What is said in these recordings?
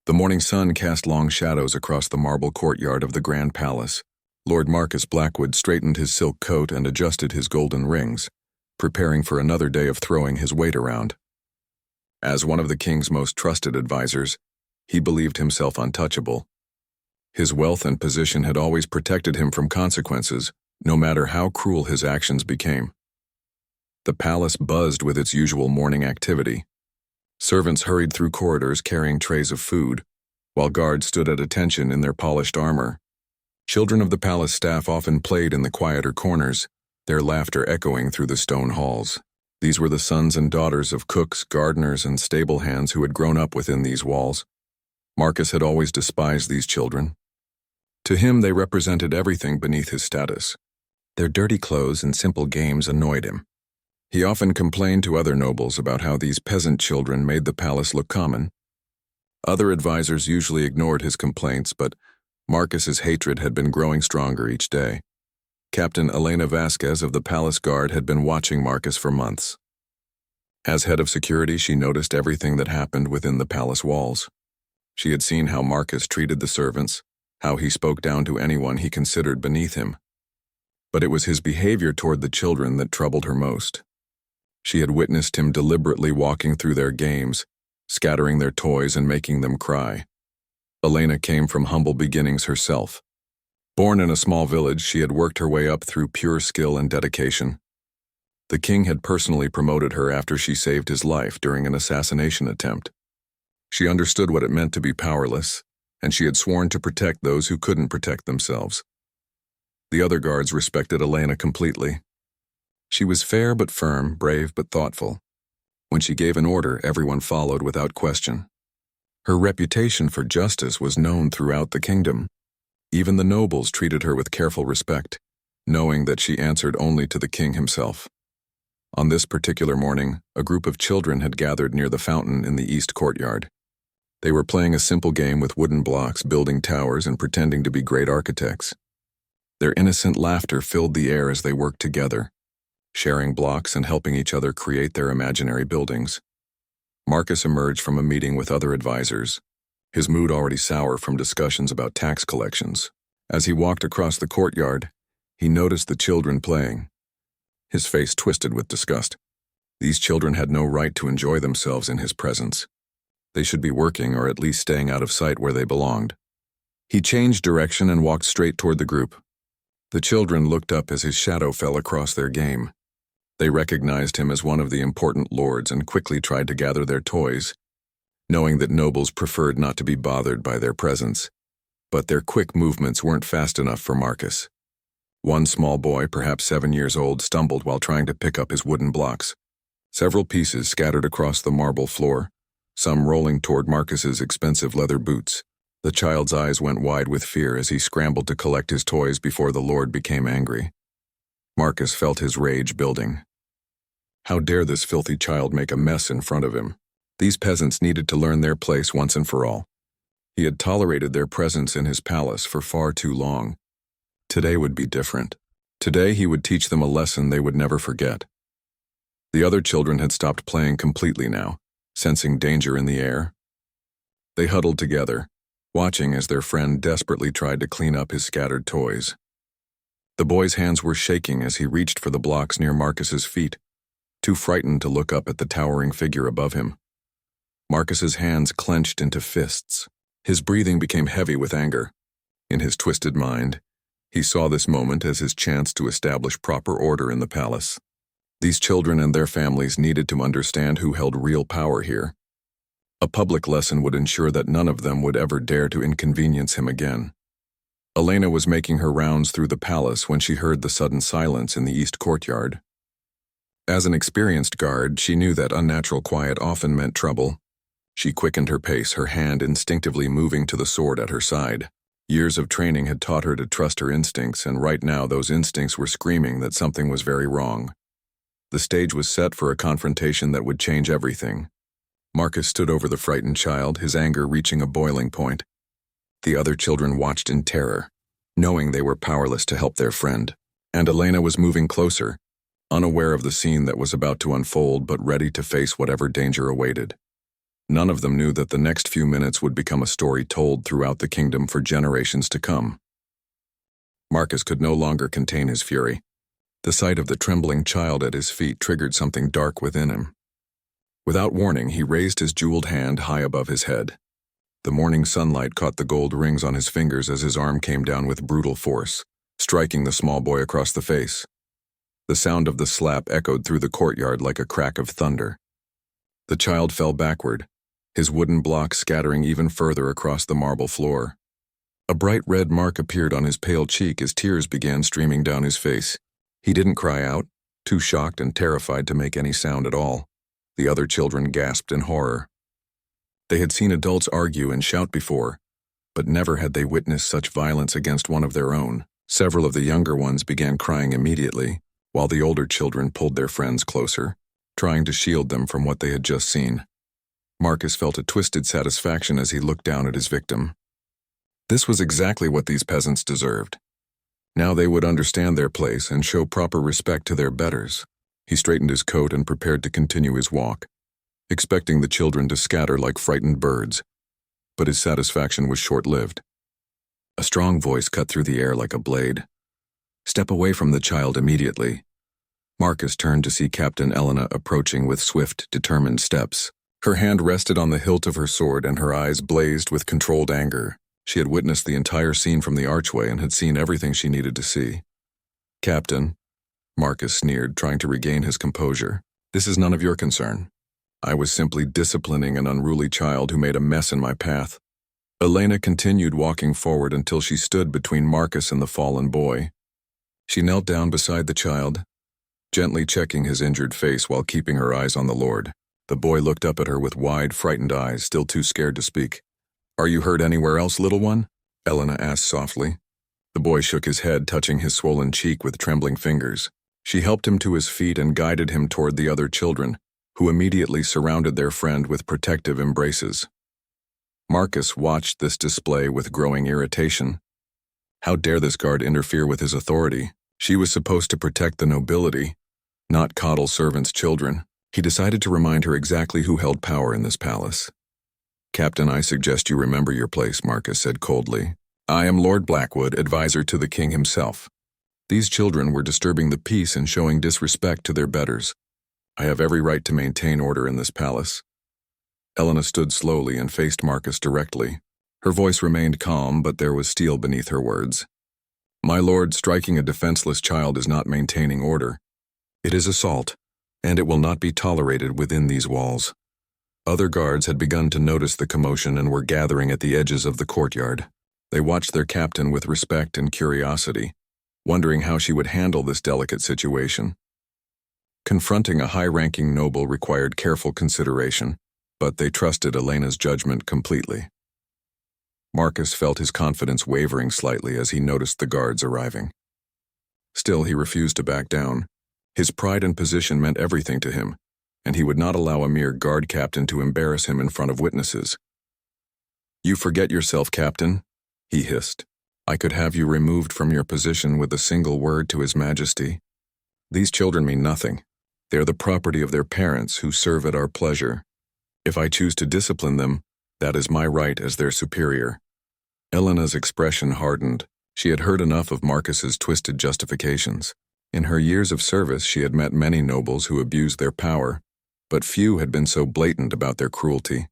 The morning sun cast long shadows across the marble courtyard of the Grand Palace. Lord Marcus Blackwood straightened his silk coat and adjusted his golden rings, preparing for another day of throwing his weight around. As one of the king's most trusted advisors, he believed himself untouchable. His wealth and position had always protected him from consequences, no matter how cruel his actions became. The palace buzzed with its usual morning activity. Servants hurried through corridors carrying trays of food, while guards stood at attention in their polished armor. Children of the palace staff often played in the quieter corners, their laughter echoing through the stone halls. These were the sons and daughters of cooks, gardeners, and stable hands who had grown up within these walls. Marcus had always despised these children. To him, they represented everything beneath his status. Their dirty clothes and simple games annoyed him. He often complained to other nobles about how these peasant children made the palace look common. Other advisors usually ignored his complaints, but Marcus's hatred had been growing stronger each day. Captain Elena Vasquez of the Palace Guard had been watching Marcus for months. As head of security, she noticed everything that happened within the palace walls. She had seen how Marcus treated the servants, how he spoke down to anyone he considered beneath him. But it was his behavior toward the children that troubled her most. She had witnessed him deliberately walking through their games, scattering their toys and making them cry. Elena came from humble beginnings herself. Born in a small village, she had worked her way up through pure skill and dedication. The king had personally promoted her after she saved his life during an assassination attempt. She understood what it meant to be powerless, and she had sworn to protect those who couldn't protect themselves. The other guards respected Elena completely. She was fair but firm, brave but thoughtful. When she gave an order, everyone followed without question. Her reputation for justice was known throughout the kingdom. Even the nobles treated her with careful respect, knowing that she answered only to the king himself. On this particular morning, a group of children had gathered near the fountain in the east courtyard. They were playing a simple game with wooden blocks, building towers, and pretending to be great architects. Their innocent laughter filled the air as they worked together, sharing blocks and helping each other create their imaginary buildings. Marcus emerged from a meeting with other advisors, his mood already sour from discussions about tax collections. As he walked across the courtyard, he noticed the children playing. His face twisted with disgust. These children had no right to enjoy themselves in his presence. They should be working or at least staying out of sight where they belonged. He changed direction and walked straight toward the group. The children looked up as his shadow fell across their game. They recognized him as one of the important lords and quickly tried to gather their toys, knowing that nobles preferred not to be bothered by their presence. But their quick movements weren't fast enough for Marcus. One small boy, perhaps 7 years old, stumbled while trying to pick up his wooden blocks. Several pieces scattered across the marble floor, some rolling toward Marcus's expensive leather boots. The child's eyes went wide with fear as he scrambled to collect his toys before the lord became angry. Marcus felt his rage building. How dare this filthy child make a mess in front of him? These peasants needed to learn their place once and for all. He had tolerated their presence in his palace for far too long. Today would be different. Today he would teach them a lesson they would never forget. The other children had stopped playing completely now, sensing danger in the air. They huddled together, watching as their friend desperately tried to clean up his scattered toys. The boy's hands were shaking as he reached for the blocks near Marcus's feet, too frightened to look up at the towering figure above him. Marcus's hands clenched into fists. His breathing became heavy with anger. In his twisted mind, he saw this moment as his chance to establish proper order in the palace. These children and their families needed to understand who held real power here. A public lesson would ensure that none of them would ever dare to inconvenience him again. Elena was making her rounds through the palace when she heard the sudden silence in the east courtyard. As an experienced guard, she knew that unnatural quiet often meant trouble. She quickened her pace, her hand instinctively moving to the sword at her side. Years of training had taught her to trust her instincts, and right now those instincts were screaming that something was very wrong. The stage was set for a confrontation that would change everything. Marcus stood over the frightened child, his anger reaching a boiling point. The other children watched in terror, knowing they were powerless to help their friend. And Elena was moving closer, unaware of the scene that was about to unfold but ready to face whatever danger awaited. None of them knew that the next few minutes would become a story told throughout the kingdom for generations to come. Marcus could no longer contain his fury. The sight of the trembling child at his feet triggered something dark within him. Without warning, he raised his jeweled hand high above his head. The morning sunlight caught the gold rings on his fingers as his arm came down with brutal force, striking the small boy across the face. The sound of the slap echoed through the courtyard like a crack of thunder. The child fell backward, his wooden block scattering even further across the marble floor. A bright red mark appeared on his pale cheek as tears began streaming down his face. He didn't cry out, too shocked and terrified to make any sound at all. The other children gasped in horror. They had seen adults argue and shout before, but never had they witnessed such violence against one of their own. Several of the younger ones began crying immediately, while the older children pulled their friends closer, trying to shield them from what they had just seen. Marcus felt a twisted satisfaction as he looked down at his victim. This was exactly what these peasants deserved. Now they would understand their place and show proper respect to their betters. He straightened his coat and prepared to continue his walk, expecting the children to scatter like frightened birds. But his satisfaction was short-lived. A strong voice cut through the air like a blade. "Step away from the child immediately." Marcus turned to see Captain Elena approaching with swift, determined steps. Her hand rested on the hilt of her sword and her eyes blazed with controlled anger. She had witnessed the entire scene from the archway and had seen everything she needed to see. "Captain," Marcus sneered, trying to regain his composure, "this is none of your concern. I was simply disciplining an unruly child who made a mess in my path." Elena continued walking forward until she stood between Marcus and the fallen boy. She knelt down beside the child, gently checking his injured face while keeping her eyes on the Lord. The boy looked up at her with wide, frightened eyes, still too scared to speak. "Are you hurt anywhere else, little one?" Elena asked softly. The boy shook his head, touching his swollen cheek with trembling fingers. She helped him to his feet and guided him toward the other children, who immediately surrounded their friend with protective embraces. Marcus watched this display with growing irritation. How dare this guard interfere with his authority? She was supposed to protect the nobility, not coddle servants' children. He decided to remind her exactly who held power in this palace. "Captain, I suggest you remember your place," Marcus said coldly. "I am Lord Blackwood, advisor to the king himself. These children were disturbing the peace and showing disrespect to their betters. I have every right to maintain order in this palace." Elena stood slowly and faced Marcus directly. Her voice remained calm, but there was steel beneath her words. "My lord, striking a defenseless child is not maintaining order. It is assault, and it will not be tolerated within these walls." Other guards had begun to notice the commotion and were gathering at the edges of the courtyard. They watched their captain with respect and curiosity, wondering how she would handle this delicate situation. Confronting a high-ranking noble required careful consideration, but they trusted Elena's judgment completely. Marcus felt his confidence wavering slightly as he noticed the guards arriving. Still, he refused to back down. His pride and position meant everything to him, and he would not allow a mere guard captain to embarrass him in front of witnesses. "You forget yourself, Captain," he hissed. "I could have you removed from your position with a single word to His Majesty. These children mean nothing. They are the property of their parents who serve at our pleasure. If I choose to discipline them, that is my right as their superior." Elena's expression hardened. She had heard enough of Marcus's twisted justifications. In her years of service, she had met many nobles who abused their power, but few had been so blatant about their cruelty.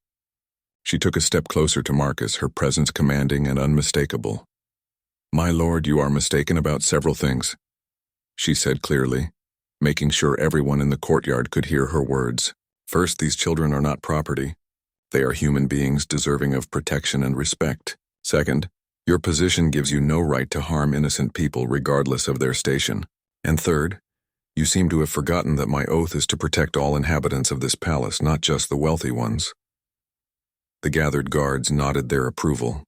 She took a step closer to Marcus, her presence commanding and unmistakable. "My lord, you are mistaken about several things," she said clearly, making sure everyone in the courtyard could hear her words. "First, these children are not property. They are human beings deserving of protection and respect. Second, your position gives you no right to harm innocent people regardless of their station. And third, you seem to have forgotten that my oath is to protect all inhabitants of this palace, not just the wealthy ones." The gathered guards nodded their approval.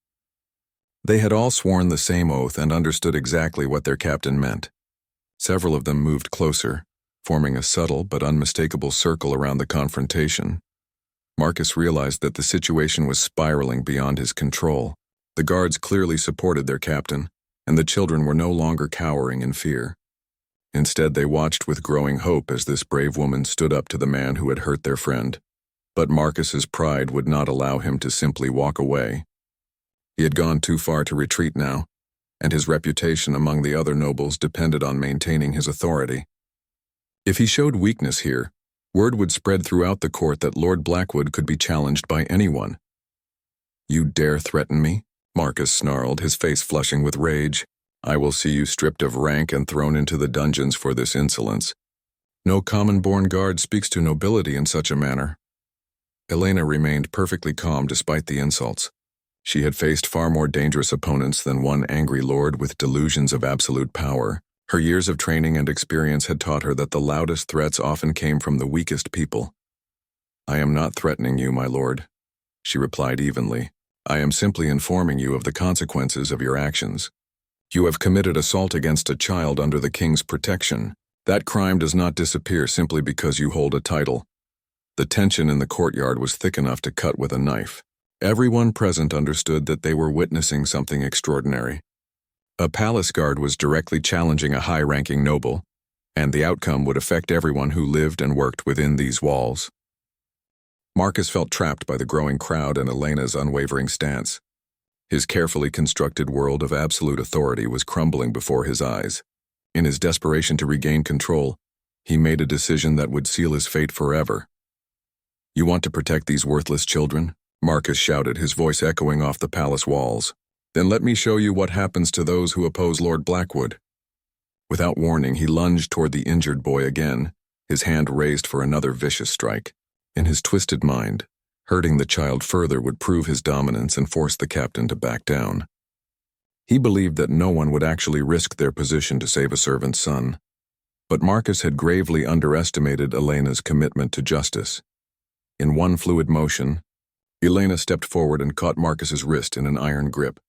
They had all sworn the same oath and understood exactly what their captain meant. Several of them moved closer, forming a subtle but unmistakable circle around the confrontation. Marcus realized that the situation was spiraling beyond his control. The guards clearly supported their captain, and the children were no longer cowering in fear. Instead, they watched with growing hope as this brave woman stood up to the man who had hurt their friend. But Marcus's pride would not allow him to simply walk away. He had gone too far to retreat now, and his reputation among the other nobles depended on maintaining his authority. If he showed weakness here, word would spread throughout the court that Lord Blackwood could be challenged by anyone. "You dare threaten me?" Marcus snarled, his face flushing with rage. "I will see you stripped of rank and thrown into the dungeons for this insolence. No common-born guard speaks to nobility in such a manner." Elena remained perfectly calm despite the insults. She had faced far more dangerous opponents than one angry lord with delusions of absolute power. Her years of training and experience had taught her that the loudest threats often came from the weakest people. "I am not threatening you, my lord," she replied evenly. "I am simply informing you of the consequences of your actions. You have committed assault against a child under the king's protection. That crime does not disappear simply because you hold a title." The tension in the courtyard was thick enough to cut with a knife. Everyone present understood that they were witnessing something extraordinary. A palace guard was directly challenging a high-ranking noble, and the outcome would affect everyone who lived and worked within these walls. Marcus felt trapped by the growing crowd and Elena's unwavering stance. His carefully constructed world of absolute authority was crumbling before his eyes. In his desperation to regain control, he made a decision that would seal his fate forever. "You want to protect these worthless children?" Marcus shouted, his voice echoing off the palace walls. "Then let me show you what happens to those who oppose Lord Blackwood." Without warning, he lunged toward the injured boy again, his hand raised for another vicious strike. In his twisted mind, hurting the child further would prove his dominance and force the captain to back down. He believed that no one would actually risk their position to save a servant's son. But Marcus had gravely underestimated Elena's commitment to justice. In one fluid motion, Elena stepped forward and caught Marcus's wrist in an iron grip.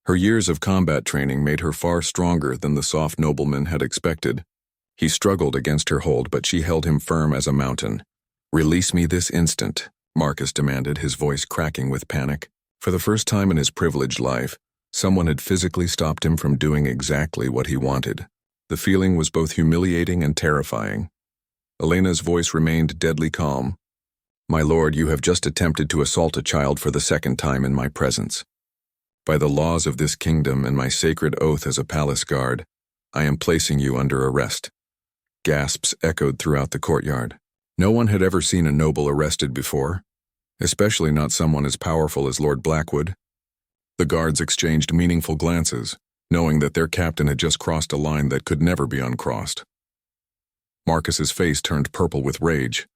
Her years of combat training made her far stronger than the soft nobleman had expected. He struggled against her hold, but she held him firm as a mountain. "Release me this instant," Marcus demanded, his voice cracking with panic. For the first time in his privileged life, someone had physically stopped him from doing exactly what he wanted. The feeling was both humiliating and terrifying. Elena's voice remained deadly calm. "My lord, you have just attempted to assault a child for the second time in my presence. By the laws of this kingdom and my sacred oath as a palace guard, I am placing you under arrest." Gasps echoed throughout the courtyard. No one had ever seen a noble arrested before, especially not someone as powerful as Lord Blackwood. The guards exchanged meaningful glances, knowing that their captain had just crossed a line that could never be uncrossed. Marcus's face turned purple with rage.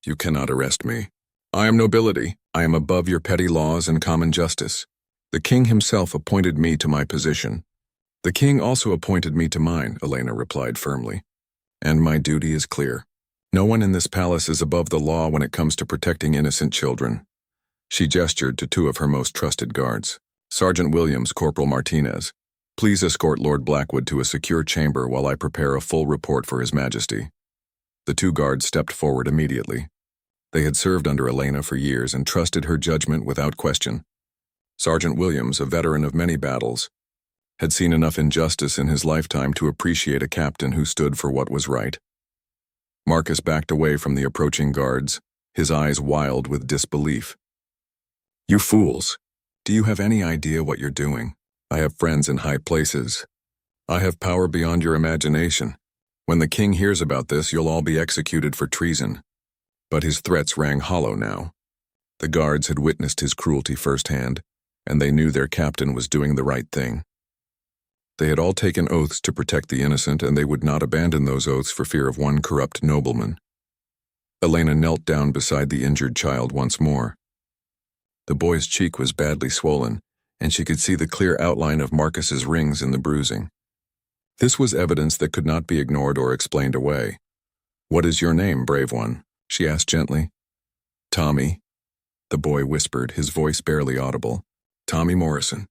"You cannot arrest me. I am nobility. I am above your petty laws and common justice. The king himself appointed me to my position." "The king also appointed me to mine," Elena replied firmly. "And my duty is clear. No one in this palace is above the law when it comes to protecting innocent children." She gestured to two of her most trusted guards. "Sergeant Williams, Corporal Martinez, please escort Lord Blackwood to a secure chamber while I prepare a full report for His Majesty." The two guards stepped forward immediately. They had served under Elena for years and trusted her judgment without question. Sergeant Williams, a veteran of many battles, had seen enough injustice in his lifetime to appreciate a captain who stood for what was right. Marcus backed away from the approaching guards, his eyes wild with disbelief. "You fools! Do you have any idea what you're doing? I have friends in high places. I have power beyond your imagination. When the king hears about this, you'll all be executed for treason." But his threats rang hollow now. The guards had witnessed his cruelty firsthand, and they knew their captain was doing the right thing. They had all taken oaths to protect the innocent, and they would not abandon those oaths for fear of one corrupt nobleman. Elena knelt down beside the injured child once more. The boy's cheek was badly swollen, and she could see the clear outline of Marcus's rings in the bruising. This was evidence that could not be ignored or explained away. "What is your name, brave one?" she asked gently. "Tommy," the boy whispered, his voice barely audible. "Tommy Morrison.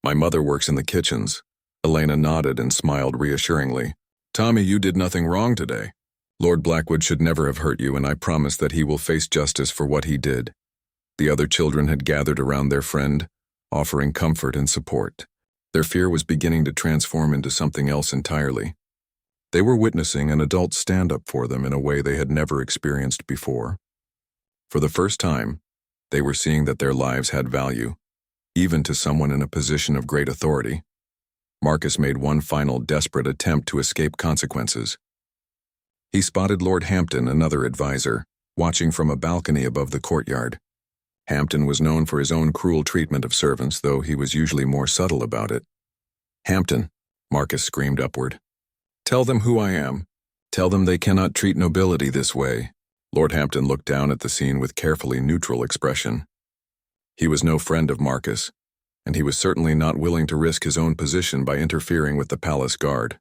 My mother works in the kitchens." Elena nodded and smiled reassuringly. "Tommy, you did nothing wrong today. Lord Blackwood should never have hurt you, and I promise that he will face justice for what he did." The other children had gathered around their friend, offering comfort and support. Their fear was beginning to transform into something else entirely. They were witnessing an adult stand up for them in a way they had never experienced before. For the first time, they were seeing that their lives had value, even to someone in a position of great authority. Marcus made one final desperate attempt to escape consequences. He spotted Lord Hampton, another advisor, watching from a balcony above the courtyard. Hampton was known for his own cruel treatment of servants, though he was usually more subtle about it. "Hampton," Marcus screamed upward. "Tell them who I am. Tell them they cannot treat nobility this way." Lord Hampton looked down at the scene with carefully neutral expression. He was no friend of Marcus, and he was certainly not willing to risk his own position by interfering with the palace guard.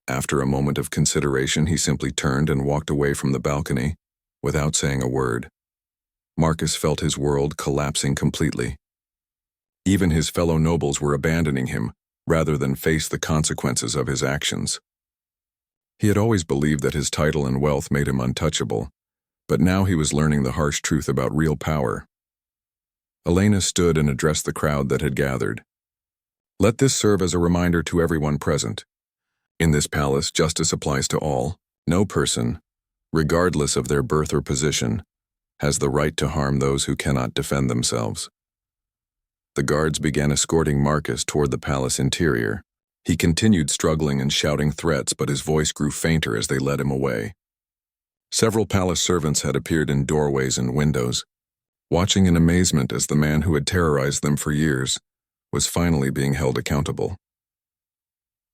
After a moment of consideration, he simply turned and walked away from the balcony, without saying a word. Marcus felt his world collapsing completely. Even his fellow nobles were abandoning him, rather than face the consequences of his actions. He had always believed that his title and wealth made him untouchable, but now he was learning the harsh truth about real power. Elena stood and addressed the crowd that had gathered. "Let this serve as a reminder to everyone present. In this palace, justice applies to all. No person, regardless of their birth or position, has the right to harm those who cannot defend themselves." The guards began escorting Marcus toward the palace interior. He continued struggling and shouting threats, but his voice grew fainter as they led him away. Several palace servants had appeared in doorways and windows, watching in amazement as the man who had terrorized them for years was finally being held accountable.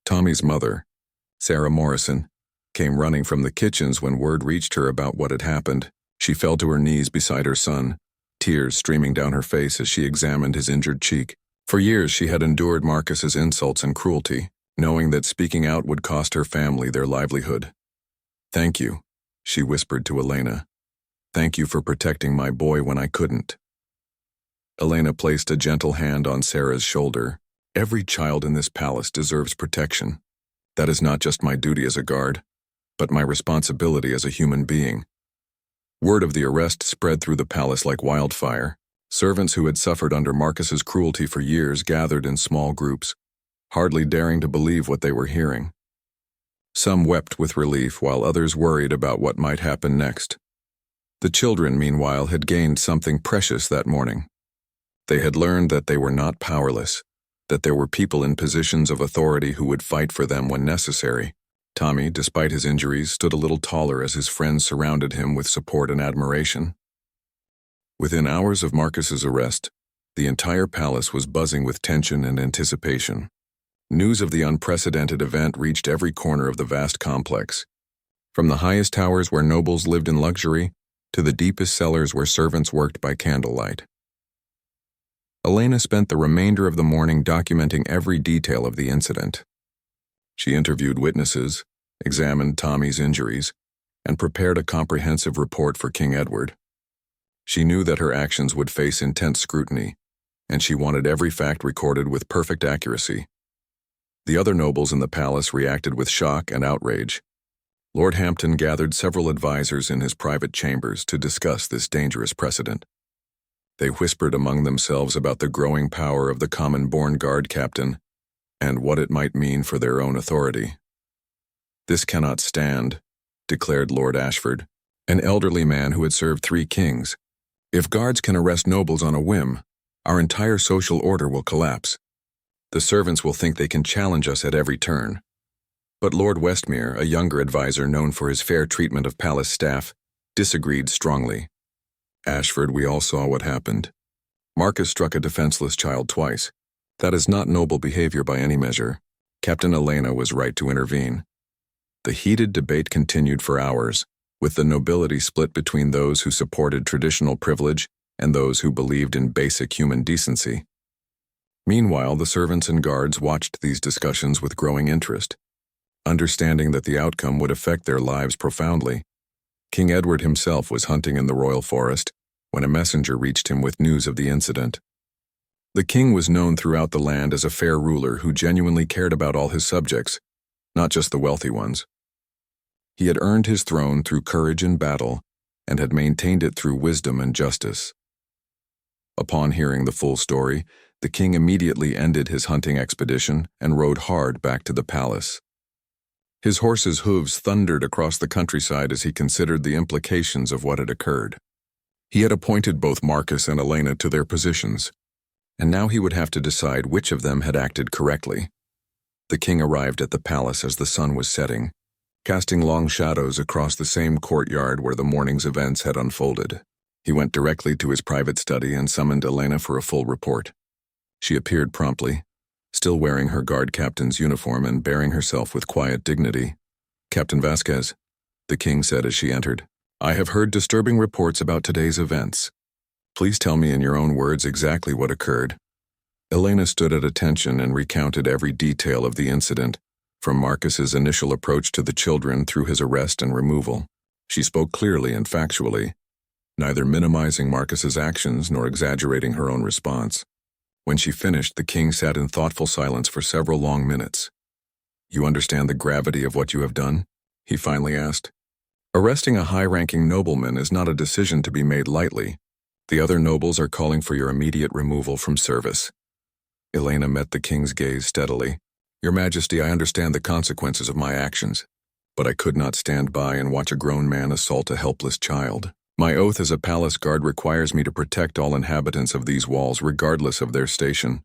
Tommy's mother, Sarah Morrison, came running from the kitchens when word reached her about what had happened. She fell to her knees beside her son, tears streaming down her face as she examined his injured cheek. For years she had endured Marcus's insults and cruelty, knowing that speaking out would cost her family their livelihood. "Thank you," she whispered to Elena. "Thank you for protecting my boy when I couldn't." Elena placed a gentle hand on Sarah's shoulder. "Every child in this palace deserves protection. That is not just my duty as a guard, but my responsibility as a human being." Word of the arrest spread through the palace like wildfire. Servants who had suffered under Marcus's cruelty for years gathered in small groups, hardly daring to believe what they were hearing. Some wept with relief, while others worried about what might happen next. The children, meanwhile, had gained something precious that morning. They had learned that they were not powerless, that there were people in positions of authority who would fight for them when necessary. Tommy, despite his injuries, stood a little taller as his friends surrounded him with support and admiration. Within hours of Marcus's arrest, the entire palace was buzzing with tension and anticipation. News of the unprecedented event reached every corner of the vast complex, from the highest towers where nobles lived in luxury to the deepest cellars where servants worked by candlelight. Elena spent the remainder of the morning documenting every detail of the incident. She interviewed witnesses, examined Tommy's injuries, and prepared a comprehensive report for King Edward. She knew that her actions would face intense scrutiny, and she wanted every fact recorded with perfect accuracy. The other nobles in the palace reacted with shock and outrage. Lord Hampton gathered several advisors in his private chambers to discuss this dangerous precedent. They whispered among themselves about the growing power of the common-born guard captain and what it might mean for their own authority. "This cannot stand," declared Lord Ashford, an elderly man who had served 3 kings. "If guards can arrest nobles on a whim, our entire social order will collapse. The servants will think they can challenge us at every turn." But Lord Westmere, a younger advisor known for his fair treatment of palace staff, disagreed strongly. "Ashford, we all saw what happened. Marcus struck a defenseless child twice. That is not noble behavior by any measure." Captain Elena was right to intervene. The heated debate continued for hours, with the nobility split between those who supported traditional privilege and those who believed in basic human decency. Meanwhile, the servants and guards watched these discussions with growing interest. Understanding that the outcome would affect their lives profoundly, King Edward himself was hunting in the royal forest when a messenger reached him with news of the incident. The king was known throughout the land as a fair ruler who genuinely cared about all his subjects, not just the wealthy ones. He had earned his throne through courage in battle and had maintained it through wisdom and justice. Upon hearing the full story, the king immediately ended his hunting expedition and rode hard back to the palace. His horse's hooves thundered across the countryside as he considered the implications of what had occurred. He had appointed both Marcus and Elena to their positions, and now he would have to decide which of them had acted correctly. The king arrived at the palace as the sun was setting, casting long shadows across the same courtyard where the morning's events had unfolded. He went directly to his private study and summoned Elena for a full report. She appeared promptly, still wearing her guard captain's uniform and bearing herself with quiet dignity. "Captain Vasquez," the king said as she entered, "I have heard disturbing reports about today's events. Please tell me in your own words exactly what occurred." Elena stood at attention and recounted every detail of the incident, from Marcus's initial approach to the children through his arrest and removal. She spoke clearly and factually, neither minimizing Marcus's actions nor exaggerating her own response. When she finished, the king sat in thoughtful silence for several long minutes. "You understand the gravity of what you have done?" he finally asked. "Arresting a high-ranking nobleman is not a decision to be made lightly. The other nobles are calling for your immediate removal from service." Elena met the king's gaze steadily. "Your Majesty, I understand the consequences of my actions, but I could not stand by and watch a grown man assault a helpless child. My oath as a palace guard requires me to protect all inhabitants of these walls regardless of their station."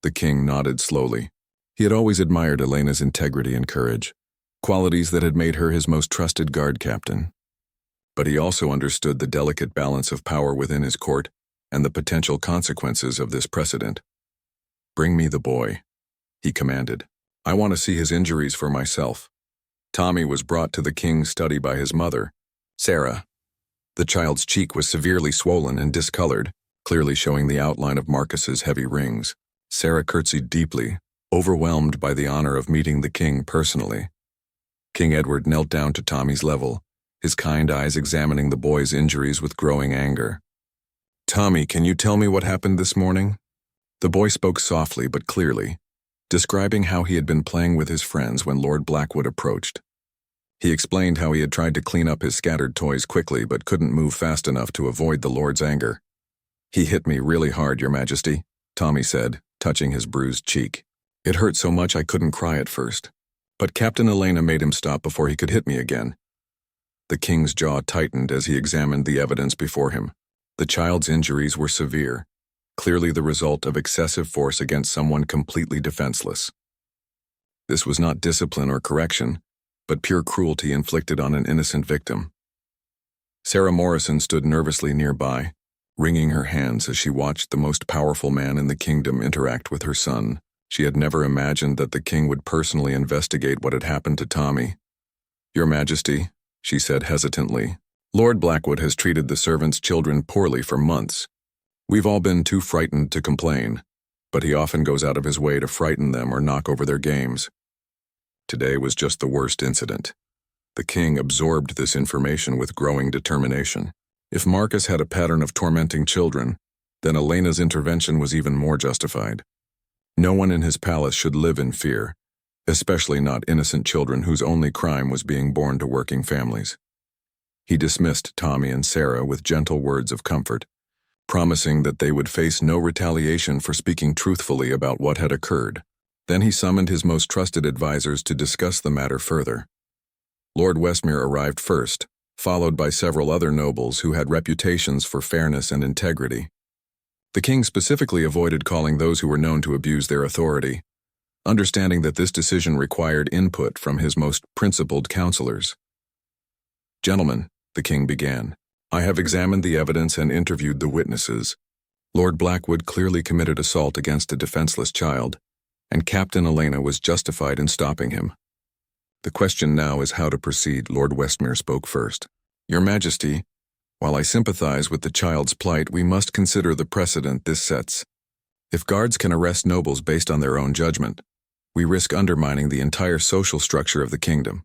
The king nodded slowly. He had always admired Elena's integrity and courage, qualities that had made her his most trusted guard captain. But he also understood the delicate balance of power within his court and the potential consequences of this precedent. "Bring me the boy," he commanded. "I want to see his injuries for myself." Tommy was brought to the king's study by his mother, Sarah. The child's cheek was severely swollen and discolored, clearly showing the outline of Marcus's heavy rings. Sarah curtsied deeply, overwhelmed by the honor of meeting the king personally. King Edward knelt down to Tommy's level, his kind eyes examining the boy's injuries with growing anger. "Tommy, can you tell me what happened this morning?" The boy spoke softly but clearly, describing how he had been playing with his friends when Lord Blackwood approached. He explained how he had tried to clean up his scattered toys quickly but couldn't move fast enough to avoid the Lord's anger. "He hit me really hard, Your Majesty," Tommy said, touching his bruised cheek. "It hurt so much I couldn't cry at first, but Captain Elena made him stop before he could hit me again." The king's jaw tightened as he examined the evidence before him. The child's injuries were severe, clearly the result of excessive force against someone completely defenseless. This was not discipline or correction, but pure cruelty inflicted on an innocent victim. Sarah Morrison stood nervously nearby, wringing her hands as she watched the most powerful man in the kingdom interact with her son. She had never imagined that the king would personally investigate what had happened to Tommy. "Your Majesty," she said hesitantly, "Lord Blackwood has treated the servants' children poorly for months. We've all been too frightened to complain, but he often goes out of his way to frighten them or knock over their games. Today was just the worst incident." The king absorbed this information with growing determination. If Marcus had a pattern of tormenting children, then Elena's intervention was even more justified. No one in his palace should live in fear, especially not innocent children whose only crime was being born to working families. He dismissed Tommy and Sarah with gentle words of comfort, promising that they would face no retaliation for speaking truthfully about what had occurred. Then he summoned his most trusted advisors to discuss the matter further. Lord Westmere arrived first, followed by several other nobles who had reputations for fairness and integrity. The king specifically avoided calling those who were known to abuse their authority, understanding that this decision required input from his most principled counselors. "Gentlemen," the king began, "I have examined the evidence and interviewed the witnesses. Lord Blackwood clearly committed assault against a defenseless child, and Captain Elena was justified in stopping him. The question now is how to proceed." Lord Westmere spoke first. "Your Majesty, while I sympathize with the child's plight, we must consider the precedent this sets. If guards can arrest nobles based on their own judgment, we risk undermining the entire social structure of the kingdom."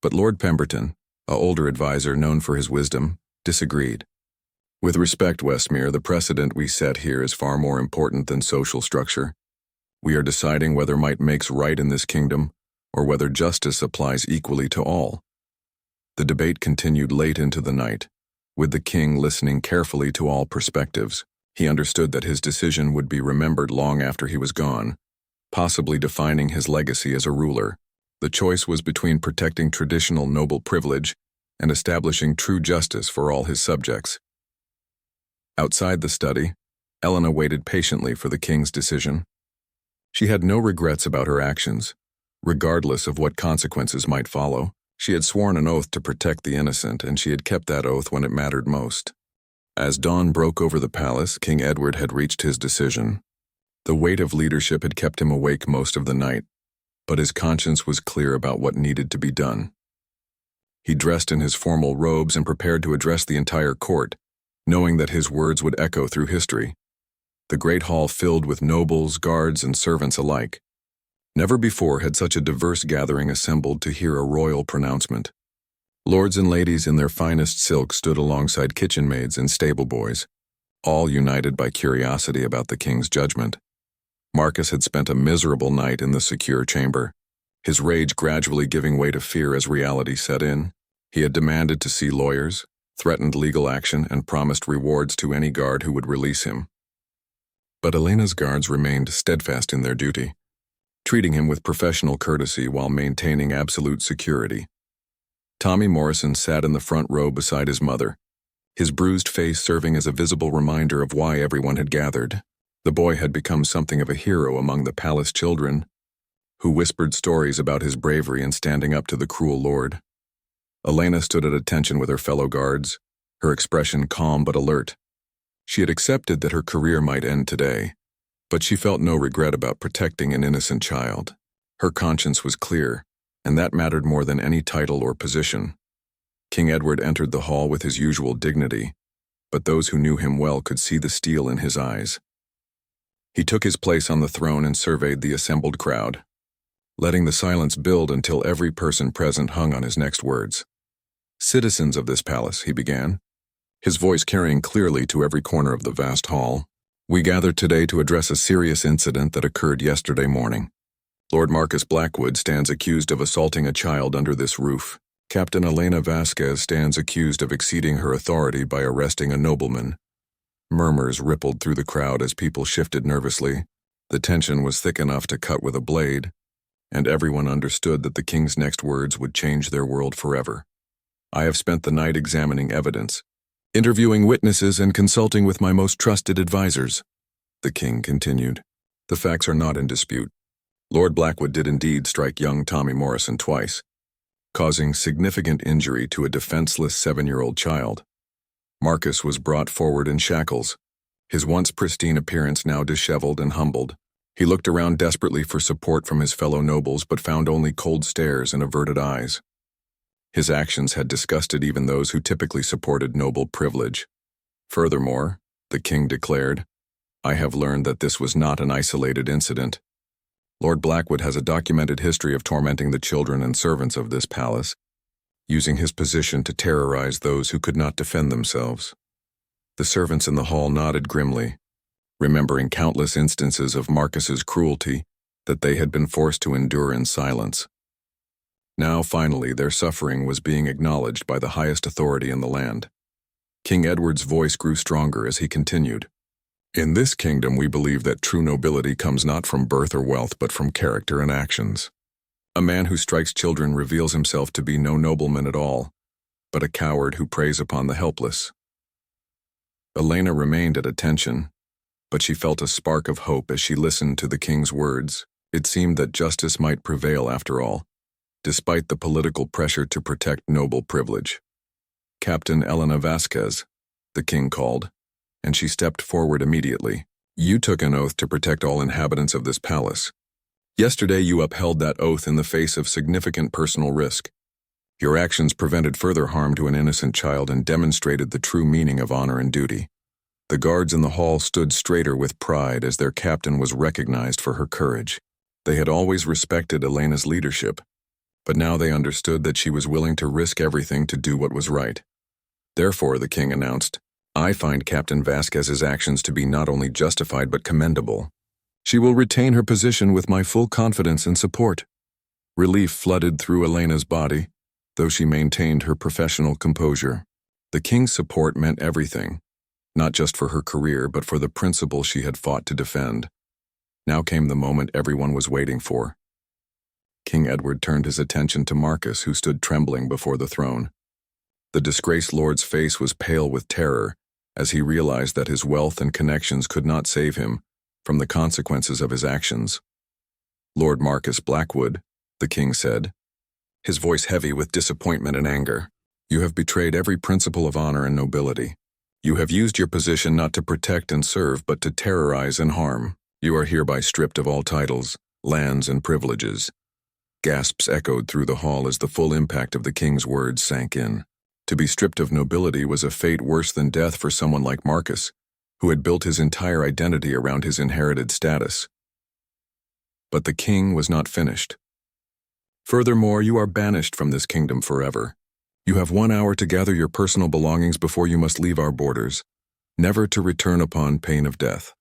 But Lord Pemberton, an older advisor known for his wisdom, disagreed. "With respect, Westmere, the precedent we set here is far more important than social structure. We are deciding whether might makes right in this kingdom, or whether justice applies equally to all." The debate continued late into the night, with the king listening carefully to all perspectives. He understood that his decision would be remembered long after he was gone, possibly defining his legacy as a ruler. The choice was between protecting traditional noble privilege and establishing true justice for all his subjects. Outside the study, Elena waited patiently for the king's decision. She had no regrets about her actions. Regardless of what consequences might follow, she had sworn an oath to protect the innocent, and she had kept that oath when it mattered most. As dawn broke over the palace, King Edward had reached his decision. The weight of leadership had kept him awake most of the night, but his conscience was clear about what needed to be done. He dressed in his formal robes and prepared to address the entire court, knowing that his words would echo through history. The great hall filled with nobles, guards, and servants alike. Never before had such a diverse gathering assembled to hear a royal pronouncement. Lords and ladies in their finest silk stood alongside kitchen maids and stable boys, all united by curiosity about the king's judgment. Marcus had spent a miserable night in the secure chamber, his rage gradually giving way to fear as reality set in. He had demanded to see lawyers, threatened legal action, and promised rewards to any guard who would release him. But Elena's guards remained steadfast in their duty, treating him with professional courtesy while maintaining absolute security. Tommy Morrison sat in the front row beside his mother, his bruised face serving as a visible reminder of why everyone had gathered. The boy had become something of a hero among the palace children, who whispered stories about his bravery in standing up to the cruel lord. Elena stood at attention with her fellow guards, her expression calm but alert. She had accepted that her career might end today, but she felt no regret about protecting an innocent child. Her conscience was clear, and that mattered more than any title or position. King Edward entered the hall with his usual dignity, but those who knew him well could see the steel in his eyes. He took his place on the throne and surveyed the assembled crowd, letting the silence build until every person present hung on his next words. "Citizens of this palace," he began, his voice carrying clearly to every corner of the vast hall, "we gather today to address a serious incident that occurred yesterday morning. Lord Marcus Blackwood stands accused of assaulting a child under this roof. Captain Elena Vasquez stands accused of exceeding her authority by arresting a nobleman." Murmurs rippled through the crowd as people shifted nervously. The tension was thick enough to cut with a blade, and everyone understood that the king's next words would change their world forever. "I have spent the night examining evidence, interviewing witnesses, and consulting with my most trusted advisors," the king continued. "The facts are not in dispute. Lord Blackwood did indeed strike young Tommy Morrison twice, causing significant injury to a defenseless 7-year-old child. Marcus was brought forward in shackles, his once pristine appearance now disheveled and humbled. He looked around desperately for support from his fellow nobles but found only cold stares and averted eyes. His actions had disgusted even those who typically supported noble privilege. Furthermore, the king declared, "I have learned that this was not an isolated incident. Lord Blackwood has a documented history of tormenting the children and servants of this palace, using his position to terrorize those who could not defend themselves." The servants in the hall nodded grimly, remembering countless instances of Marcus's cruelty that they had been forced to endure in silence. Now, finally, their suffering was being acknowledged by the highest authority in the land. King Edward's voice grew stronger as he continued, "In this kingdom we believe that true nobility comes not from birth or wealth but from character and actions. A man who strikes children reveals himself to be no nobleman at all, but a coward who preys upon the helpless." Elena remained at attention, but she felt a spark of hope as she listened to the king's words. It seemed that justice might prevail after all, despite the political pressure to protect noble privilege. "Captain Elena Vasquez," the king called, and she stepped forward immediately. "You took an oath to protect all inhabitants of this palace. Yesterday you upheld that oath in the face of significant personal risk. Your actions prevented further harm to an innocent child and demonstrated the true meaning of honor and duty." The guards in the hall stood straighter with pride as their captain was recognized for her courage. They had always respected Elena's leadership, but now they understood that she was willing to risk everything to do what was right. Therefore, the king announced, "I find Captain Vasquez's actions to be not only justified but commendable. She will retain her position with my full confidence and support." Relief flooded through Elena's body, though she maintained her professional composure. The king's support meant everything, not just for her career but for the principle she had fought to defend. Now came the moment everyone was waiting for. King Edward turned his attention to Marcus, who stood trembling before the throne. The disgraced lord's face was pale with terror, as he realized that his wealth and connections could not save him from the consequences of his actions. "Lord Marcus Blackwood," the king said, his voice heavy with disappointment and anger, "you have betrayed every principle of honor and nobility. You have used your position not to protect and serve, but to terrorize and harm. You are hereby stripped of all titles, lands, and privileges." Gasps echoed through the hall as the full impact of the king's words sank in. To be stripped of nobility was a fate worse than death for someone like Marcus, who had built his entire identity around his inherited status. But the king was not finished. "Furthermore, you are banished from this kingdom forever. You have 1 hour to gather your personal belongings before you must leave our borders, never to return upon pain of death."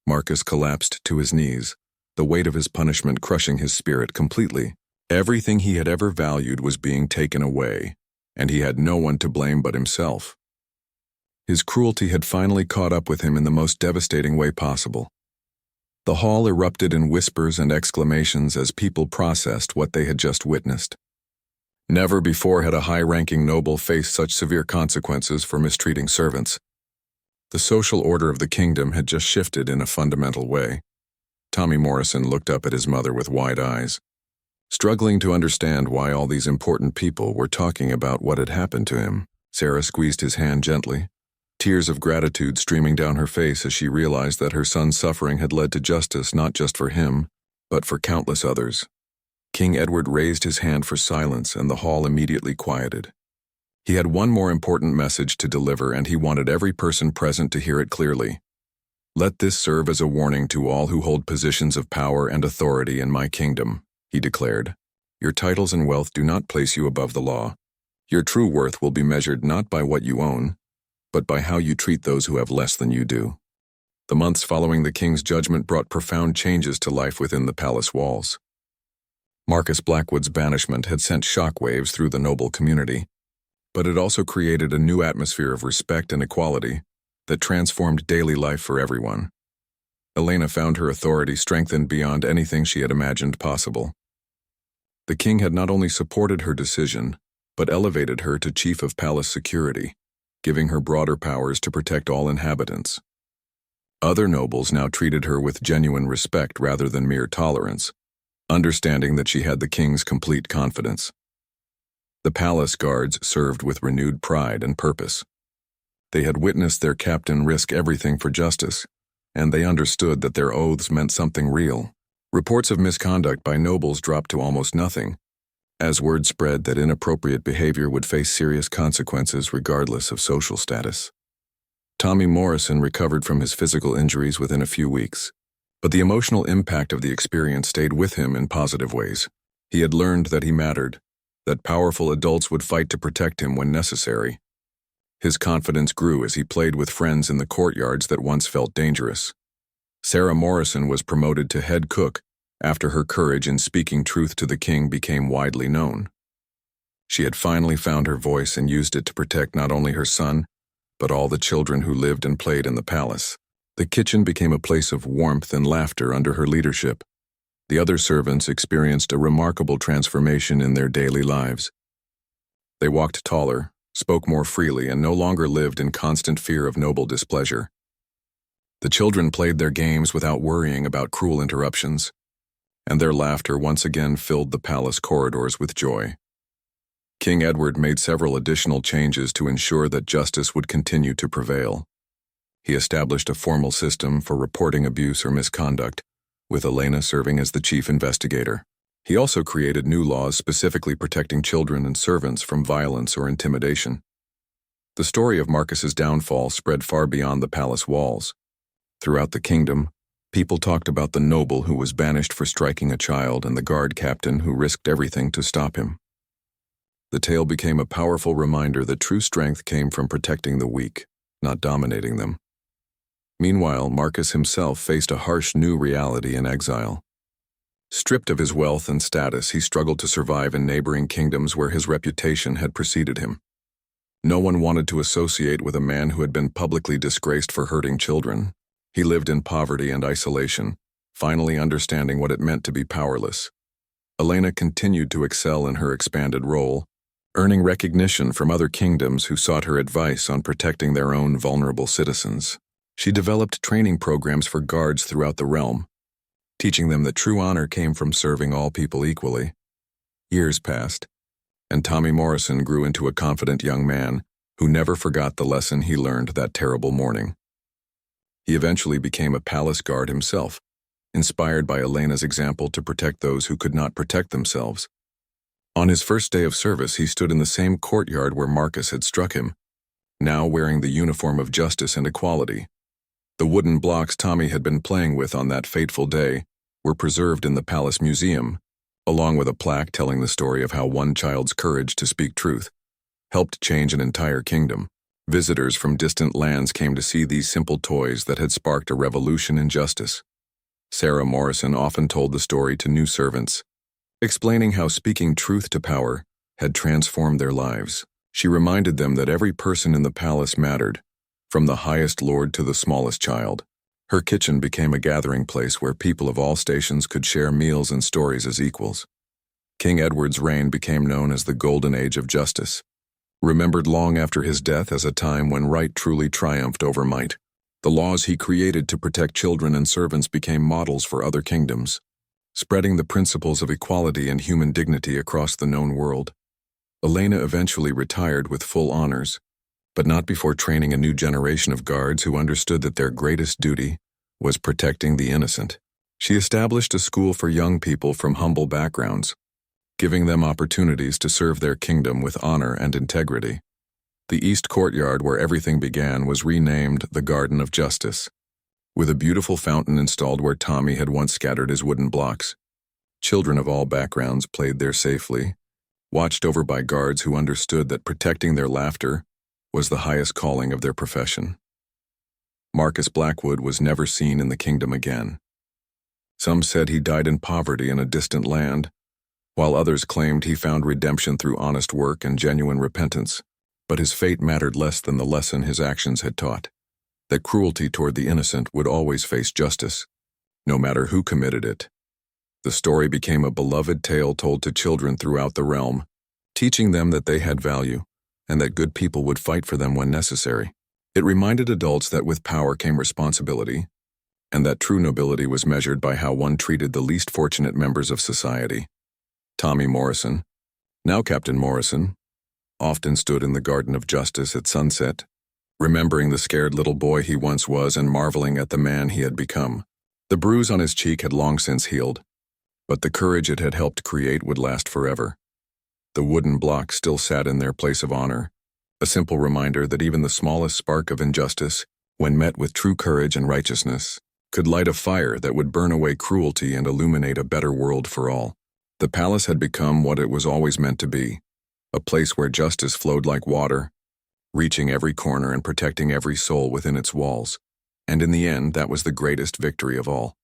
Marcus collapsed to his knees, the weight of his punishment crushing his spirit completely. Everything he had ever valued was being taken away, and he had no one to blame but himself. His cruelty had finally caught up with him in the most devastating way possible. The hall erupted in whispers and exclamations as people processed what they had just witnessed. Never before had a high-ranking noble faced such severe consequences for mistreating servants. The social order of the kingdom had just shifted in a fundamental way. Tommy Morrison looked up at his mother with wide eyes, struggling to understand why all these important people were talking about what had happened to him. Sarah squeezed his hand gently, tears of gratitude streaming down her face as she realized that her son's suffering had led to justice not just for him, but for countless others. King Edward raised his hand for silence, and the hall immediately quieted. He had one more important message to deliver, and he wanted every person present to hear it clearly. "Let this serve as a warning to all who hold positions of power and authority in my kingdom," he declared. "Your titles and wealth do not place you above the law. Your true worth will be measured not by what you own, but by how you treat those who have less than you do." The months following the king's judgment brought profound changes to life within the palace walls. Marcus Blackwood's banishment had sent shockwaves through the noble community, but it also created a new atmosphere of respect and equality that transformed daily life for everyone. Elena found her authority strengthened beyond anything she had imagined possible. The king had not only supported her decision, but elevated her to chief of palace security, giving her broader powers to protect all inhabitants. Other nobles now treated her with genuine respect rather than mere tolerance, understanding that she had the king's complete confidence. The palace guards served with renewed pride and purpose. They had witnessed their captain risk everything for justice, and they understood that their oaths meant something real. Reports of misconduct by nobles dropped to almost nothing, as word spread that inappropriate behavior would face serious consequences regardless of social status. Tommy Morrison recovered from his physical injuries within a few weeks, but the emotional impact of the experience stayed with him in positive ways. He had learned that he mattered, that powerful adults would fight to protect him when necessary. His confidence grew as he played with friends in the courtyards that once felt dangerous. Sarah Morrison was promoted to head cook after her courage in speaking truth to the king became widely known. She had finally found her voice and used it to protect not only her son, but all the children who lived and played in the palace. The kitchen became a place of warmth and laughter under her leadership. The other servants experienced a remarkable transformation in their daily lives. They walked taller, spoke more freely, and no longer lived in constant fear of noble displeasure. The children played their games without worrying about cruel interruptions, and their laughter once again filled the palace corridors with joy. King Edward made several additional changes to ensure that justice would continue to prevail. He established a formal system for reporting abuse or misconduct, with Elena serving as the chief investigator. He also created new laws specifically protecting children and servants from violence or intimidation. The story of Marcus's downfall spread far beyond the palace walls. Throughout the kingdom, people talked about the noble who was banished for striking a child and the guard captain who risked everything to stop him. The tale became a powerful reminder that true strength came from protecting the weak, not dominating them. Meanwhile, Marcus himself faced a harsh new reality in exile. Stripped of his wealth and status, he struggled to survive in neighboring kingdoms where his reputation had preceded him. No one wanted to associate with a man who had been publicly disgraced for hurting children. He lived in poverty and isolation, finally understanding what it meant to be powerless. Elena continued to excel in her expanded role, earning recognition from other kingdoms who sought her advice on protecting their own vulnerable citizens. She developed training programs for guards throughout the realm, teaching them that true honor came from serving all people equally. Years passed, and Tommy Morrison grew into a confident young man who never forgot the lesson he learned that terrible morning. He eventually became a palace guard himself, inspired by Elena's example to protect those who could not protect themselves. On his first day of service, he stood in the same courtyard where Marcus had struck him, now wearing the uniform of justice and equality. The wooden blocks Tommy had been playing with on that fateful day were preserved in the Palace Museum, along with a plaque telling the story of how one child's courage to speak truth helped change an entire kingdom. Visitors from distant lands came to see these simple toys that had sparked a revolution in justice. Sarah Morrison often told the story to new servants, explaining how speaking truth to power had transformed their lives. She reminded them that every person in the palace mattered, from the highest lord to the smallest child. Her kitchen became a gathering place where people of all stations could share meals and stories as equals. King Edward's reign became known as the Golden Age of Justice, remembered long after his death as a time when right truly triumphed over might. The laws he created to protect children and servants became models for other kingdoms, spreading the principles of equality and human dignity across the known world. Elena eventually retired with full honors, but not before training a new generation of guards who understood that their greatest duty was protecting the innocent. She established a school for young people from humble backgrounds, giving them opportunities to serve their kingdom with honor and integrity. The East Courtyard, where everything began, was renamed the Garden of Justice, with a beautiful fountain installed where Tommy had once scattered his wooden blocks. Children of all backgrounds played there safely, watched over by guards who understood that protecting their laughter was the highest calling of their profession. Marcus Blackwood was never seen in the kingdom again. Some said he died in poverty in a distant land, while others claimed he found redemption through honest work and genuine repentance. But his fate mattered less than the lesson his actions had taught, that cruelty toward the innocent would always face justice, no matter who committed it. The story became a beloved tale told to children throughout the realm, teaching them that they had value and that good people would fight for them when necessary. It reminded adults that with power came responsibility, and that true nobility was measured by how one treated the least fortunate members of society. Tommy Morrison, now Captain Morrison, often stood in the Garden of Justice at sunset, remembering the scared little boy he once was and marveling at the man he had become. The bruise on his cheek had long since healed, but the courage it had helped create would last forever. The wooden blocks still sat in their place of honor, a simple reminder that even the smallest spark of injustice, when met with true courage and righteousness, could light a fire that would burn away cruelty and illuminate a better world for all. The palace had become what it was always meant to be, a place where justice flowed like water, reaching every corner and protecting every soul within its walls. And in the end, that was the greatest victory of all.